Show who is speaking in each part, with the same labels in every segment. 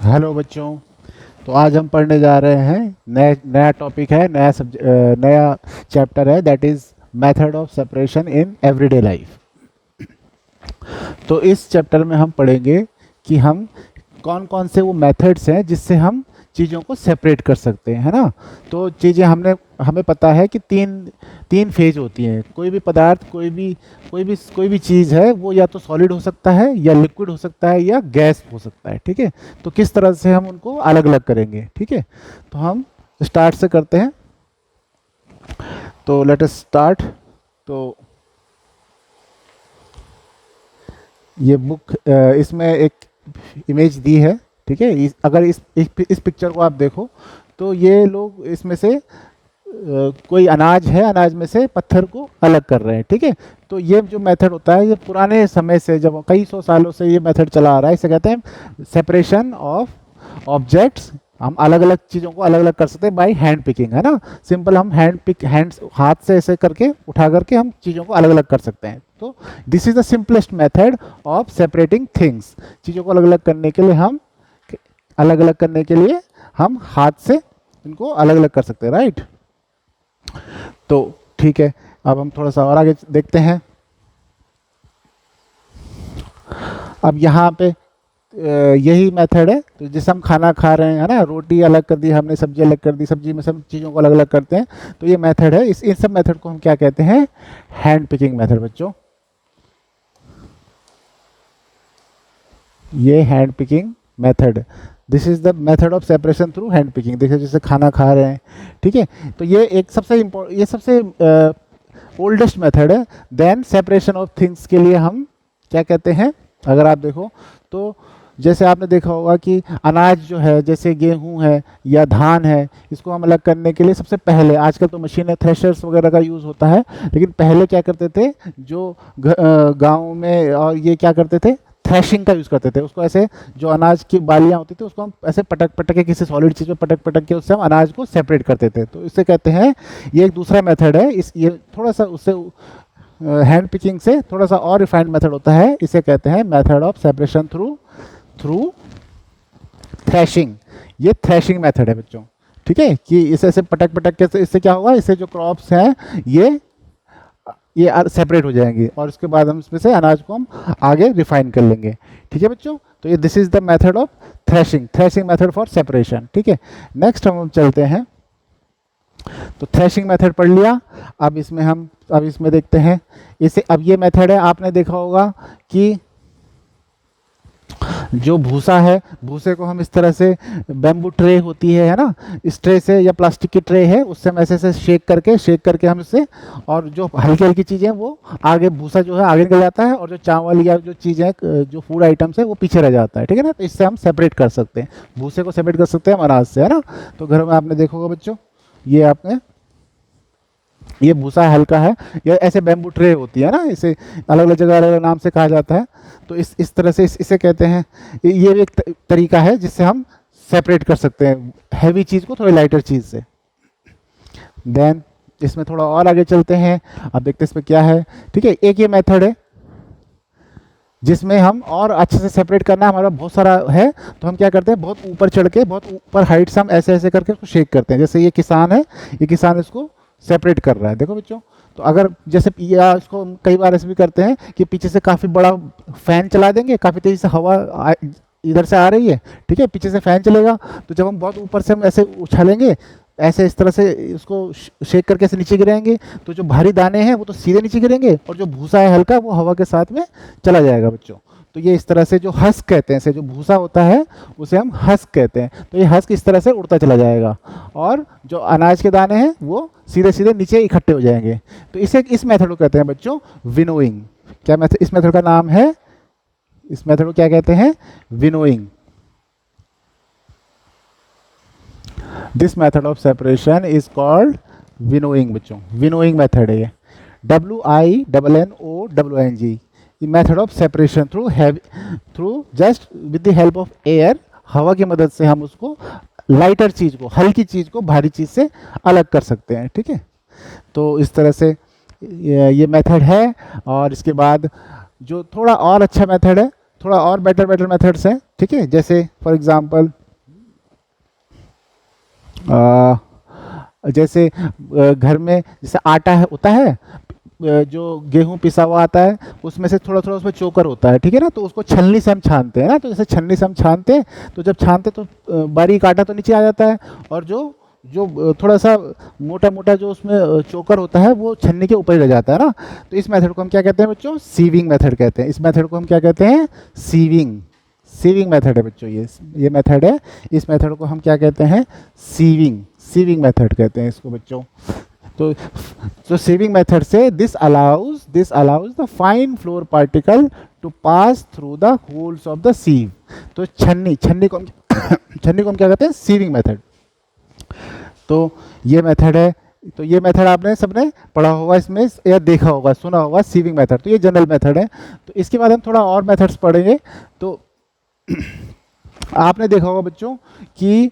Speaker 1: Hello बच्चों। तो आज हम पढ़ने जा रहे हैं नया टॉपिक है, नया चैप्टर है, that is method of separation in everyday life. तो इस चैप्टर में हम पढ़ेंगे कि हम कौन कौन से वो मेथड्स हैं जिससे हम चीज़ों को सेपरेट कर सकते हैं, है ना। तो चीज़ें हमें पता है कि तीन फेज होती हैं। कोई भी पदार्थ, कोई भी चीज़ है, वो या तो सॉलिड हो सकता है, या लिक्विड हो सकता है, या गैस हो सकता है, ठीक है। तो किस तरह से हम उनको अलग अलग करेंगे, ठीक है। तो हम स्टार्ट से करते हैं। तो लेट अस स्टार्ट। तो ये बुक, इसमें एक इमेज दी है, ठीक है। अगर इस पिक्चर को आप देखो तो ये लोग इसमें से कोई अनाज है, अनाज में से पत्थर को अलग कर रहे हैं, ठीक है। तो ये जो मेथड होता है, ये पुराने समय से, जब कई सौ सालों से ये मेथड चला आ रहा है, इसे कहते हैं सेपरेशन ऑफ ऑब्जेक्ट्स। हम अलग अलग चीज़ों को अलग अलग कर सकते हैं बाय हैंड पिकिंग, है ना। सिंपल, हम हाथ से ऐसे करके उठा करके हम चीज़ों को अलग अलग कर सकते हैं। तो this is the simplest method of separating things. चीज़ों को अलग अलग करने के लिए हम हाथ से इनको अलग अलग कर सकते हैं, राइट। तो ठीक है, अब हम थोड़ा सा और आगे देखते हैं। अब यहाँ पे यही मेथड है, तो जिससे हम खाना खा रहे हैं, है ना। रोटी अलग कर दी हमने, सब्जी अलग कर दी, सब्जी में सब चीज़ों को अलग अलग करते हैं। तो ये मेथड है, इन सब मेथड को हम क्या कहते हैं? हैंड पिकिंग मेथड बच्चों। ये hand picking method, this is the method of separation through hand picking. देखिए, जैसे खाना खा रहे हैं, ठीक है। तो ये सबसे ओल्डेस्ट मेथड है। देन सेपरेशन ऑफ थिंग्स के लिए हम क्या कहते हैं? अगर आप देखो तो जैसे आपने देखा होगा कि अनाज जो है, जैसे गेहूं है या धान है, इसको हम अलग करने के लिए सबसे पहले, आजकल तो मशीनें, थ्रेशर्स वगैरह का यूज़ होता है, लेकिन पहले क्या करते थे, जो गाँव में, और ये क्या करते थे, थ्रैशिंग का यूज़ करते थे। उसको ऐसे, जो अनाज की बालियाँ होती थी, उसको हम ऐसे पटक पटक के, किसी सॉलिड चीज़ में पटक पटक के उससे हम अनाज को सेपरेट करते थे। तो इसे कहते हैं, ये एक दूसरा मेथड है। ये थोड़ा सा उससे हैंड पिकिंग से थोड़ा सा और रिफाइंड मेथड होता है। इसे कहते हैं method of separation through threshing. ये थ्रैशिंग मेथड है बच्चों, ठीक है। कि इसे ऐसे पटक पटक के, इससे क्या होगा, इससे जो क्रॉप्स हैं ये सेपरेट हो जाएंगे, और उसके बाद हम इसमें से अनाज को हम आगे रिफाइन कर लेंगे, ठीक है बच्चों। तो ये this is the method of threshing method for separation, ठीक है। नेक्स्ट हम चलते हैं। तो थ्रैशिंग मेथड पढ़ लिया। अब इसमें देखते हैं इसे। अब ये मेथड है, आपने देखा होगा कि जो भूसा है, भूसे को हम इस तरह से, बैम्बू ट्रे होती है ना, इस ट्रे से, या प्लास्टिक की ट्रे है, उससे हम ऐसे ऐसे शेक करके हम इससे, और जो हल्की हल्की चीज़ें वो आगे, भूसा जो है आगे निकल जाता है, और जो चावल या जो चीज़ें, जो फूड आइटम्स है, वो पीछे रह जाता है, ठीक है ना। तो इससे हम सेपरेट कर सकते हैं, भूसे को सेपरेट कर सकते हैं हम अनाज से, है ना। तो घर में आपने देखा होगा बच्चों, ये भूसा हल्का है, या ऐसे बैम्बू ट्रे होती है ना, इसे अलग अलग जगह अलग अलग नाम से कहा जाता है। तो इस तरह से इसे कहते हैं, ये भी एक तरीका है जिससे हम सेपरेट कर सकते हैं हैवी चीज़ को थोड़ी लाइटर चीज़ से। देन इसमें थोड़ा और आगे चलते हैं। अब देखते हैं इसमें क्या है, ठीक है। एक ये मेथड है जिसमें हम और अच्छे से सेपरेट करना है, हमारा बहुत सारा है, तो हम क्या करते हैं, बहुत ऊपर चढ़ के, बहुत ऊपर हाइट से हम ऐसे ऐसे करके उसको शेक करते हैं। जैसे ये किसान है, ये किसान इसको सेपरेट कर रहा है, देखो बच्चों। तो अगर जैसे, या इसको हम कई बार ऐसे भी करते हैं कि पीछे से काफ़ी बड़ा फैन चला देंगे, काफ़ी तेज़ी से हवा इधर से आ रही है, ठीक है, पीछे से फैन चलेगा, तो जब हम बहुत ऊपर से हम ऐसे उछालेंगे, ऐसे इस तरह से इसको शेक करके ऐसे नीचे गिराएंगे, तो जो भारी दाने हैं वो तो सीधे नीचे गिरेंगे, और जो भूसा है हल्का, वो हवा के साथ में चला जाएगा बच्चों। तो ये इस तरह से, जो हस्क कहते हैं, जो भूसा होता है उसे हम हस्क कहते हैं। तो ये हस्क इस तरह से उड़ता चला जाएगा, और जो अनाज के दाने हैं वो सीधे सीधे नीचे इकट्ठे हो जाएंगे। तो इस मेथड को कहते हैं बच्चों विनोइंग। क्या मेथड, इस मेथड का नाम है, इस मेथड को क्या कहते हैं? Winnowing. This method of separation is called winnowing बच्चों, विनोइंग मेथड है ये, WINNOWING। Method of separation through just with the help of air, हवा की मदद से हम उसको, लाइटर चीज़ को, हल्की चीज़ को भारी चीज़ से अलग कर सकते हैं, ठीक है। तो इस तरह से ये मेथड है। और इसके बाद जो थोड़ा और अच्छा मेथड है, थोड़ा और बेटर मेथड्स हैं, ठीक है, जैसे फॉर एग्जांपल जैसे घर में जैसे आटा है होता है, जो गेहूं पिसा हुआ आता है उसमें से थोड़ा थोड़ा उसमें चोकर होता है, ठीक है ना, तो उसको छलनी से हम छानते हैं ना, तो जैसे छलनी से हम छानते हैं तो जब छानते तो बारीक आटा तो नीचे आ जाता है, और जो जो थोड़ा सा मोटा मोटा जो उसमें चोकर होता है वो छन्नी के ऊपर ही रह जाता है ना। तो इस मेथड को हम क्या कहते हैं बच्चों? सीविंग मेथड कहते हैं। इस मेथड को हम क्या कहते हैं? सीविंग। सीविंग मेथड है बच्चों, ये मेथड है। इस मेथड को हम क्या कहते हैं? सीविंग। सीविंग मेथड कहते हैं इसको बच्चों। तो सीविंग मेथड से this allows the fine flour particle to pass through the holes of the sieve. तो छन्नी को हम छन्नी को हम क्या कहते हैं? Sieving method. तो ये मेथड है। तो ये मेथड आपने सबने पढ़ा होगा इसमें या देखा होगा, सुना होगा, सीविंग मेथड। तो ये जनरल मेथड है। तो इसके बाद हम थोड़ा और मेथड्स पढ़ेंगे। तो आपने देखा होगा बच्चों कि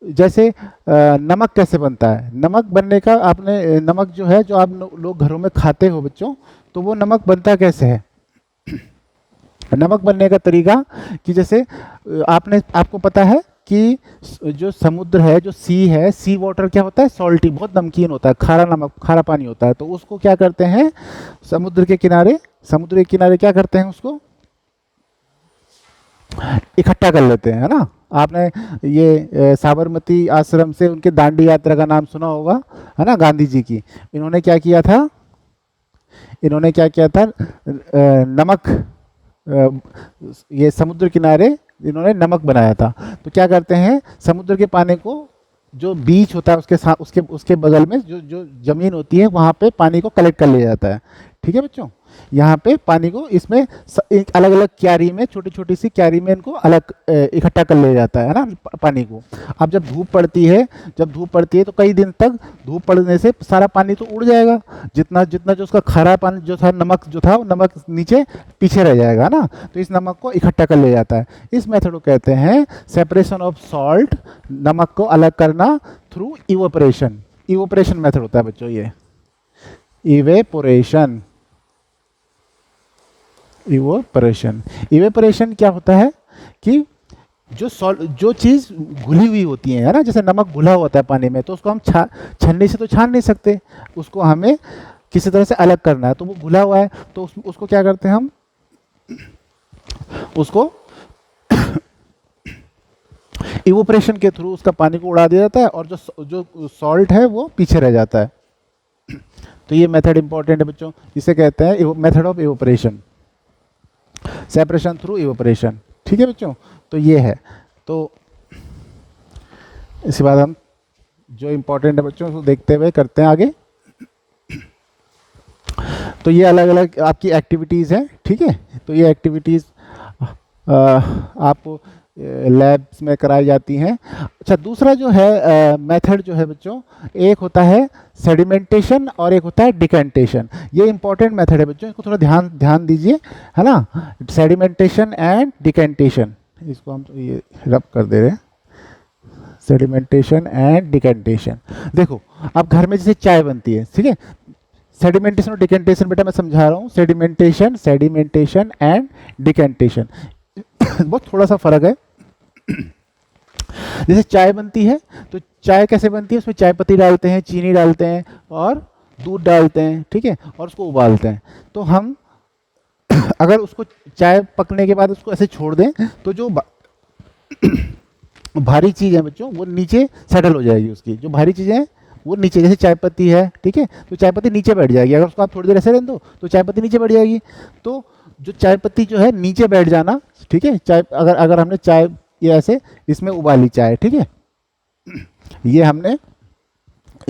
Speaker 1: जैसे नमक कैसे बनता है। नमक बनने का आपने, नमक जो है जो आप लोग घरों में खाते हो बच्चों, तो वो नमक बनता कैसे है? नमक बनने का तरीका कि जैसे आपको पता है कि जो समुद्र है, जो सी है, सी वाटर क्या होता है? सॉल्टी, बहुत नमकीन होता है, खारा नमक, खारा पानी होता है। तो उसको क्या करते हैं समुद्र के किनारे क्या करते हैं? उसको इकट्ठा कर लेते हैं, है ना। आपने ये साबरमती आश्रम से उनके दांडी यात्रा का नाम सुना होगा, है ना, गांधी जी की। इन्होंने क्या किया था? नमक, ये समुद्र किनारे इन्होंने नमक बनाया था। तो क्या करते हैं? समुद्र के पानी को, जो बीच होता है उसके साथ, उसके बगल में जो जो जमीन होती है वहाँ पे पानी को कलेक्ट कर लिया जाता है। ठीक है बच्चों, यहाँ पे पानी को इसमें एक अलग अलग क्यारी में, छोटी छोटी सी क्यारी में इनको अलग इकट्ठा कर लिया जाता है ना, पानी को। अब जब धूप पड़ती है तो कई दिन तक धूप पड़ने से सारा पानी तो उड़ जाएगा। जितना जितना जो उसका खारा पानी जो था, नमक जो था, वो नमक नीचे पीछे रह जाएगा ना। तो इस नमक को इकट्ठा कर लिया जाता है। इस मेथड को कहते हैं सेपरेशन ऑफ सॉल्ट, नमक को अलग करना थ्रू इवोपरेशन। इवोपरेशन मेथड होता है बच्चों ये, इवेपोरेशन। इवेपोरेशन क्या होता है कि जो चीज़ घुली हुई होती है ना, जैसे नमक घुला होता है पानी में, तो उसको हम छन्नी से तो छान नहीं सकते, उसको हमें किसी तरह से अलग करना है। तो वो घुला हुआ है, तो उसको क्या करते हैं हम? उसको इवोपरेशन के थ्रू उसका पानी को उड़ा दिया जाता है, और जो सॉल्ट है वो पीछे रह जाता है। तो ये मेथड इंपॉर्टेंट है बच्चों, इसे कहते हैं method of evaporation, separation through evaporation. ठीक है बच्चों, तो ये है। तो इसके बाद हम जो इम्पोर्टेंट है बच्चों उसको देखते हुए करते हैं आगे। तो ये अलग अलग आपकी एक्टिविटीज़ हैं, ठीक है। तो ये एक्टिविटीज़ आपको लैब्स में कराई जाती हैं। अच्छा, दूसरा जो है मेथड जो है बच्चों, एक होता है सेडिमेंटेशन और एक होता है डिकेंटेशन। ये इंपॉर्टेंट मेथड है बच्चों, इसको थोड़ा ध्यान दीजिए, है ना। सेडिमेंटेशन एंड डिकेंटेशन, इसको हम तो ये रब कर दे रहे हैं। Sedimentation and decantation. देखो, अब घर में जैसे चाय बनती है, ठीक है। सेडिमेंटेशन और डिकेंटेशन बेटा मैं समझा रहा हूँ। सेडिमेंटेशन एंड डिकेंटेशन बहुत थोड़ा सा फर्क है। जैसे चाय बनती है, तो चाय कैसे बनती है? उसमें चाय पत्ती डालते हैं, चीनी डालते हैं और दूध डालते हैं, ठीक है, और उसको उबालते हैं। तो हम अगर उसको चाय पकने के बाद उसको ऐसे छोड़ दें, तो जो भारी चीज़ है बच्चों वो नीचे सेटल हो जाएगी। उसकी जो भारी चीज़ें हैं वो नीचे, जैसे चाय पत्ती है, ठीक है, तो चाय पत्ती नीचे बैठ जाएगी। अगर उसको आप थोड़ी देर ऐसे रहने दो तो चाय पत्ती नीचे बैठ जाएगी। तो जो चाय पत्ती जो है नीचे बैठ जाना, ठीक है। चाय अगर हमने चाय ये ऐसे इसमें उबाली चाय, ठीक है, ये हमने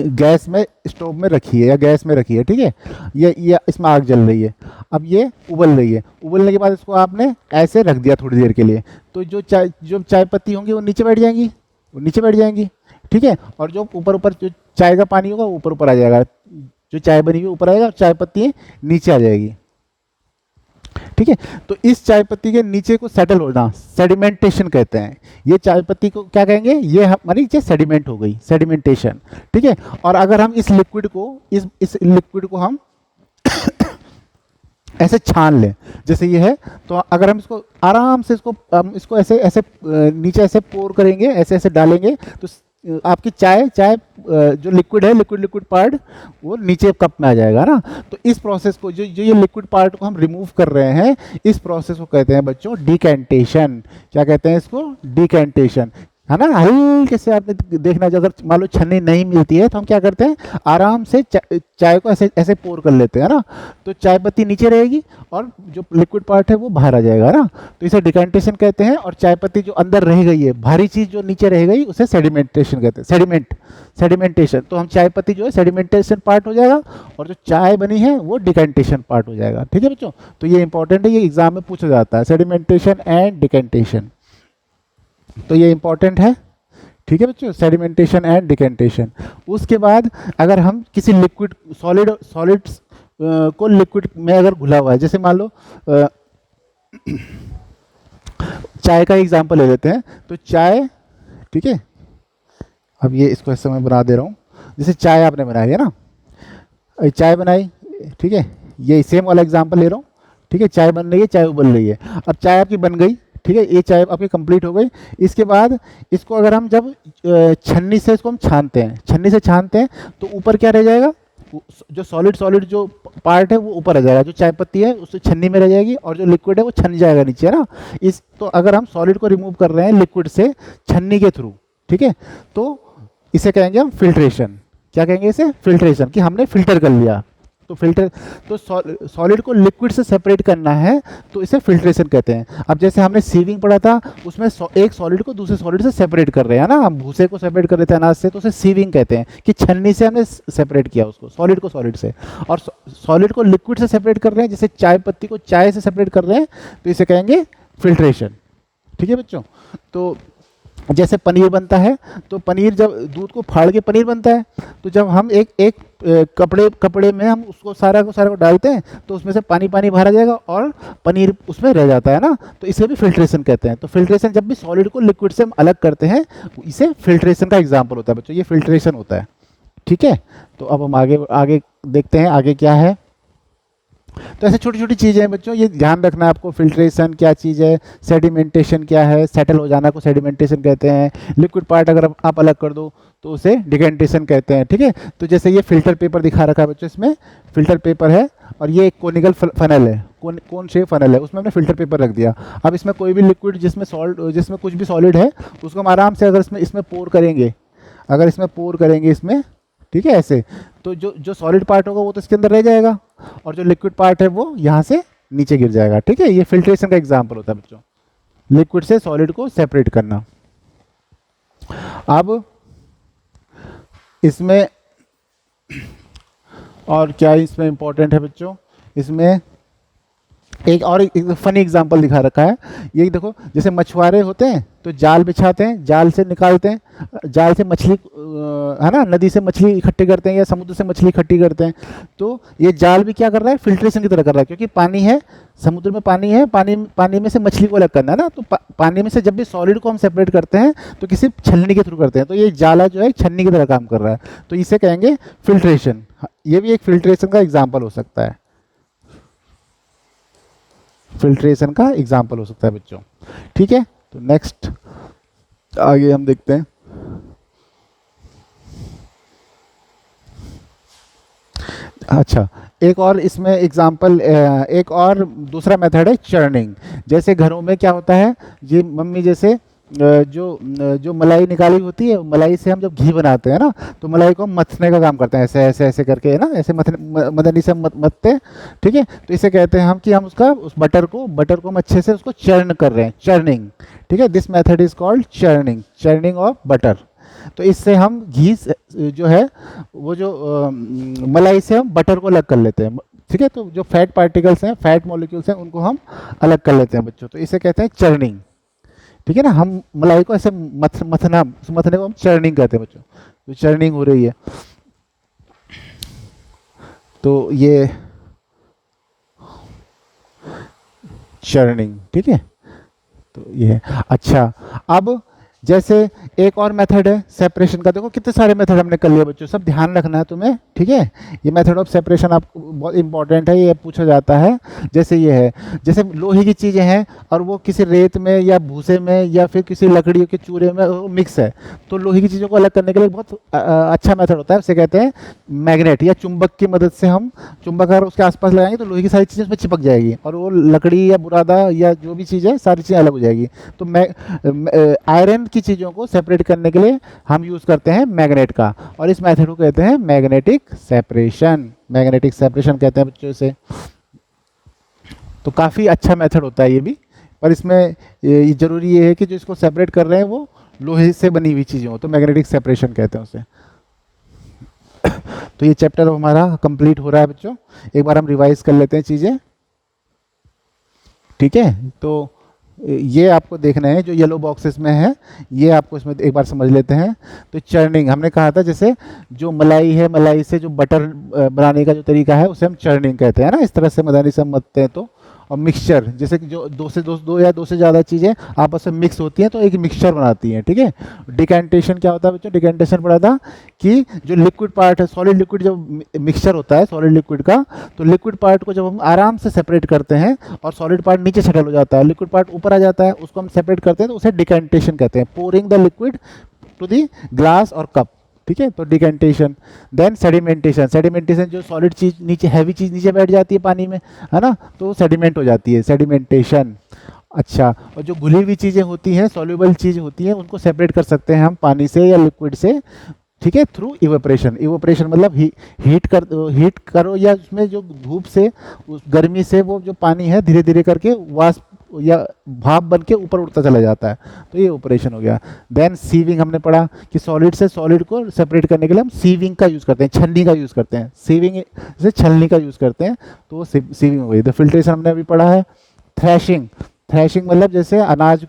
Speaker 1: गैस में, स्टोव में रखी है या गैस में रखी है, ठीक है। ये इसमें आग जल रही है, अब ये उबल रही है। उबलने के बाद इसको आपने ऐसे रख दिया थोड़ी देर के लिए, तो जो चाय पत्ती होंगी वो नीचे बैठ जाएंगी, ठीक है। और जो ऊपर जो चाय का पानी होगा वो ऊपर आ जाएगा, जो चाय बनी हुई ऊपर आएगा और चाय पत्ती नीचे आ जाएगी, ठीक है। तो इस चाय पत्ती के नीचे को सेटल होना सेडिमेंटेशन कहते हैं। ये चाय पत्ती को क्या कहेंगे? ये हमारी नीचे सेडिमेंट हो गई, सेडिमेंटेशन, ठीक है। और अगर हम इस लिक्विड को हम ऐसे छान लें, जैसे ये है। तो अगर हम इसको आराम से इसको ऐसे ऐसे नीचे ऐसे पोर करेंगे, ऐसे ऐसे डालेंगे, तो आपकी चाय चाय जो लिक्विड है, लिक्विड लिक्विड पार्ट वो नीचे कप में आ जाएगा ना। तो इस प्रोसेस को जो जो ये लिक्विड पार्ट को हम रिमूव कर रहे हैं, इस प्रोसेस को कहते हैं बच्चों डिकैंटेशन। क्या कहते हैं इसको? डिकैंटेशन, है ना। हल्के से आपने देखना, अगर मान लो छन्नी नहीं मिलती है तो हम क्या करते हैं, आराम से चाय को ऐसे ऐसे पोर कर लेते हैं ना, तो चाय पत्ती नीचे रहेगी और जो लिक्विड पार्ट है वो बाहर आ जाएगा ना। तो इसे डिकैंटेशन कहते हैं। और चाय पत्ती जो अंदर रह गई है, भारी चीज़ जो नीचे रह गई, उसे सेडिमेंटेशन कहते हैं। सेडिमेंटेशन। तो हम चाय पत्ती जो है सेडिमेंटेशन पार्ट हो जाएगा, और जो चाय बनी है वो डिकैंटेशन पार्ट हो जाएगा। ठीक है बच्चों, तो ये इंपॉर्टेंट है, ये एग्जाम में पूछा जाता है, सेडिमेंटेशन एंड डिकैंटेशन। तो ये इंपॉर्टेंट है। ठीक है बच्चों, सेडिमेंटेशन एंड डिकैंटेशन। उसके बाद अगर हम किसी लिक्विड सॉलिड्स को लिक्विड में अगर घुला हुआ है, जैसे मान लो चाय का एग्जांपल ले लेते हैं। तो चाय, ठीक है, अब ये इसको ऐसे मैं बना दे रहा हूँ। जैसे चाय आपने बनाई है ना, चाय बनाई, ठीक है, ये सेम वाला एग्जांपल ले रहा हूँ। ठीक है, चाय बन रही है, चाय उबल रही है। अब चाय आपकी बन गई, ठीक है, ये चाय आपकी कंप्लीट हो गई। इसके बाद इसको अगर हम जब छन्नी से इसको हम छानते हैं, छन्नी से छानते हैं, तो ऊपर क्या रह जाएगा, जो सॉलिड जो पार्ट है वो ऊपर आ जाएगा, जो चाय पत्ती है उससे छन्नी में रह जाएगी, और जो लिक्विड है वो छन जाएगा नीचे, है ना। इस तो अगर हम सॉलिड को रिमूव कर रहे हैं लिक्विड से छन्नी के थ्रू, ठीक है, तो इसे कहेंगे हम फिल्ट्रेशन। क्या कहेंगे इसे? फिल्ट्रेशन, कि हमने फिल्टर कर लिया। तो फिल्टर, तो सॉलिड को लिक्विड से सेपरेट करना है, तो इसे फिल्ट्रेशन कहते हैं। अब जैसे हमने सीविंग पढ़ा था, उसमें एक सॉलिड को दूसरे सॉलिड से सेपरेट कर रहे हैं ना, हम भूसे को सेपरेट कर रहे थे अनाज से, तो उसे सीविंग कहते हैं, कि छन्नी से हमने सेपरेट किया उसको, सॉलिड को सॉलिड से। और सॉलिड को लिक्विड से सेपरेट कर रहे हैं, जैसे चाय पत्ती को चाय से सेपरेट कर रहे हैं, तो इसे कहेंगे फिल्ट्रेशन। ठीक है बच्चों, तो जैसे पनीर बनता है, तो पनीर जब दूध को फाड़ के पनीर बनता है, तो जब हम एक एक कपड़े में हम उसको सारा को डालते हैं, तो उसमें से पानी पानी बाहर आ जाएगा और पनीर उसमें रह जाता है ना, तो इसे भी फिल्ट्रेशन कहते हैं। तो फिल्ट्रेशन, जब भी सॉलिड को लिक्विड से हम अलग करते हैं, इसे फिल्ट्रेशन का एग्जाम्पल होता है बच्चों, ये फिल्ट्रेशन होता है। ठीक है, तो अब हम आगे आगे देखते हैं आगे क्या है। तो ऐसे छोटी छोटी चीज़ें हैं बच्चों, ये ध्यान रखना है आपको। फिल्ट्रेशन क्या चीज़ है, सेडिमेंटेशन क्या है, सेटल हो जाना को सेडिमेंटेशन कहते हैं। लिक्विड पार्ट अगर आप अलग कर दो तो उसे डिकैंटेशन कहते हैं। ठीक है, तो जैसे ये फिल्टर पेपर दिखा रखा है बच्चों, इसमें फिल्टर पेपर है, और ये एक कोनिकल फनल है, कौन शेप फनल है, उसमें हमने फिल्टर पेपर रख दिया। अब इसमें कोई भी लिक्विड जिसमें कुछ भी सॉलिड है, उसको हम आराम से अगर इसमें पोर करेंगे, इसमें, ठीक है, ऐसे, तो जो सॉलिड पार्ट होगा वो तो इसके अंदर रह जाएगा, और जो लिक्विड पार्ट है वो यहाँ से नीचे गिर जाएगा। ठीक है, ये फिल्ट्रेशन का एग्जाम्पल होता है बच्चों, लिक्विड से सॉलिड को सेपरेट करना। अब इसमें और क्या इसमें इंपॉर्टेंट है बच्चों, इसमें एक और फनी एग्जांपल दिखा रखा है। ये देखो, जैसे मछुआरे होते हैं तो जाल बिछाते हैं, जाल से निकालते हैं, जाल से मछली, है ना, नदी से मछली इकट्ठी करते हैं या समुद्र से मछली इकट्ठी करते हैं। तो ये जाल भी क्या कर रहा है, फिल्ट्रेशन की तरह कर रहा है, क्योंकि पानी है, समुद्र में पानी है, पानी में से मछली को अलग करना है ना। तो पानी में से जब भी सॉलिड को हम सेपरेट करते हैं तो किसी छलनी के थ्रू करते हैं, तो ये जाला जो है छन्नी की तरह काम कर रहा है, तो इसे कहेंगे फिल्ट्रेशन। ये भी एक फिल्ट्रेशन का एग्जाम्पल हो सकता है, फिल्ट्रेशन का एग्जाम्पल हो सकता है बच्चों। ठीक है, तो नेक्स्ट आगे हम देखते हैं। अच्छा, एक और इसमें एग्जाम्पल, एक और दूसरा मेथड है चर्निंग। जैसे घरों में क्या होता है, ये मम्मी जैसे जो मलाई निकाली होती है, मलाई से हम जब घी बनाते हैं ना, तो मलाई को मथने का काम करते हैं, ऐसे ऐसे ऐसे करके, है ना, ऐसे मदनी से मथते हैं। ठीक है, तो इसे कहते हैं हम कि हम उस बटर को हम अच्छे से उसको चर्न कर रहे हैं, चर्निंग। ठीक है, this method is called churning of butter. तो इससे हम घी जो है वो जो मलाई से हम बटर को अलग कर लेते हैं। ठीक है, तो जो फैट पार्टिकल्स हैं, फैट मॉलिक्यूल्स हैं, उनको हम अलग कर लेते हैं बच्चों, तो इसे कहते हैं चर्निंग। ठीक है ना, हम मलाई को ऐसे मथने को हम चर्निंग कहते हैं बच्चों, तो चर्निंग हो रही है। तो ये चर्निंग, ठीक है, तो ये अच्छा। अब जैसे एक और मेथड है सेपरेशन का, देखो कितने सारे मेथड हमने कर लिए बच्चों, सब ध्यान रखना है तुम्हें, ठीक है। ये मेथड ऑफ सेपरेशन आपको बहुत इंपॉर्टेंट है, ये पूछा जाता है। जैसे ये है, जैसे लोहे की चीज़ें हैं और वो किसी रेत में या भूसे में या फिर किसी लकड़ियों के चूरे में मिक्स है, तो लोहे की चीज़ों को अलग करने के लिए बहुत अच्छा मेथड होता है, उसे कहते हैं मैग्नेट या चुंबक की मदद से हम चुंबक अगर उसके आसपास लगाएंगे तो लोहे की सारी चीज़ें उसमें चिपक जाएगी और वो लकड़ी या बुरादा या जो भी चीज़ है सारी चीज़ें अलग हो जाएगी। तो आयरन की चीज़ों को सेपरेट करने के लिए हम यूज़ करते हैं मैग्नेट का, और इस मेथड को कहते हैं मैग्नेटिक सेपरेशन। मैग्नेटिक सेपरेशन कहते हैं बच्चों इसे। तो काफ़ी अच्छा मेथड होता है ये भी, पर इसमें ये ज़रूरी ये है कि जो इसको सेपरेट कर रहे हैं वो लोहे से बनी हुई चीज़ें हो, तो मैग्नेटिक सेपरेशन कहते हैं उसे। तो ये चैप्टर हमारा कंप्लीट हो रहा है बच्चों, एक बार हम रिवाइज कर लेते हैं चीज़ें, ठीक है। तो ये आपको देखना है जो येलो बॉक्सेस में है, ये आपको इसमें एक बार समझ लेते हैं। तो चर्निंग हमने कहा था, जैसे जो मलाई है, मलाई से जो बटर बनाने का जो तरीका है उसे हम चर्निंग कहते हैं ना, इस तरह से मदानी से हम मथते हैं तो। और मिक्सचर, जैसे कि जो दो या दो से ज़्यादा चीज़ें आपस में मिक्स होती हैं तो एक मिक्सचर बनाती हैं, ठीक है। डिकेंटेशन क्या होता है बच्चों, डिकेंटेशन पढ़ा था कि जो लिक्विड पार्ट है, सॉलिड लिक्विड जब मिक्सचर होता है सॉलिड लिक्विड का, तो लिक्विड पार्ट को जब हम आराम से सेपरेट करते हैं और सॉलिड पार्ट नीचे सेटल हो जाता है, लिक्विड पार्ट ऊपर आ जाता है, उसको हम सेपरेट करते हैं तो उसे डिकेंटेशन कहते हैं। Pouring the liquid to the glass और कप, ठीक है, तो डिकेंटेशन। देन सेडिमेंटेशन, सेडिमेंटेशन जो सॉलिड चीज़ नीचे, हैवी चीज़ नीचे बैठ जाती है पानी में, है ना, तो सेडिमेंट हो जाती है, सेडिमेंटेशन। अच्छा, और जो घुली हुई चीज़ें होती हैं, सॉल्युबल चीज़ होती हैं, उनको सेपरेट कर सकते हैं हम पानी से या लिक्विड से, ठीक है, थ्रू इवेपोरेशन। इवेपोरेशन मतलब हीट करो या उसमें जो धूप से, उस गर्मी से वो जो पानी है धीरे धीरे करके वाष्प या भाप बन के ऊपर उड़ता चला जाता है, तो ये ऑपरेशन हो गया। देन सीविंग हमने पढ़ा कि सॉलिड से सॉलिड को सेपरेट करने के लिए हम सीविंग का यूज़ करते हैं, छलनी का यूज़ करते हैं, सीविंग से छलनी का यूज़ करते हैं, तो वो सीविंग हो गई। तो फिल्ट्रेशन हमने अभी पढ़ा है। थ्रैशिंग, थ्रैशिंग मतलब जैसे अनाज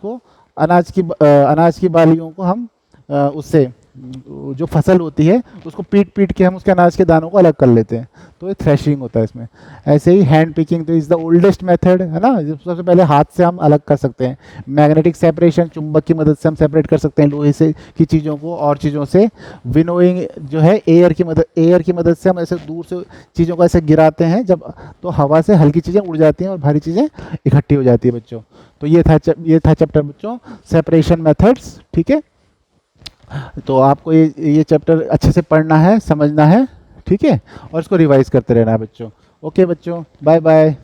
Speaker 1: की बालियों को हम उससे जो फसल होती है उसको पीट पीट के हम उसके अनाज के दानों को अलग कर लेते हैं, तो ये थ्रेशिंग होता है इसमें। ऐसे ही हैंड पिकिंग तो इज़ द ओल्डेस्ट मेथड, है ना, सबसे पहले हाथ से हम अलग कर सकते हैं। मैग्नेटिक सेपरेशन, चुंबक की मदद से हम सेपरेट कर सकते हैं लोहे से की चीज़ों को और चीज़ों से। विनोइंग जो है एयर की मदद से हम ऐसे दूर से चीज़ों को ऐसे गिराते हैं जब, तो हवा से हल्की चीज़ें उड़ जाती हैं और भारी चीज़ें इकट्ठी हो जाती है बच्चों। तो ये था चैप्टर बच्चों, सेपरेशन मेथड्स, ठीक है। तो आपको ये चैप्टर अच्छे से पढ़ना है, समझना है, ठीक है, और इसको रिवाइज करते रहना है बच्चों। ओके बच्चों, बाय बाय।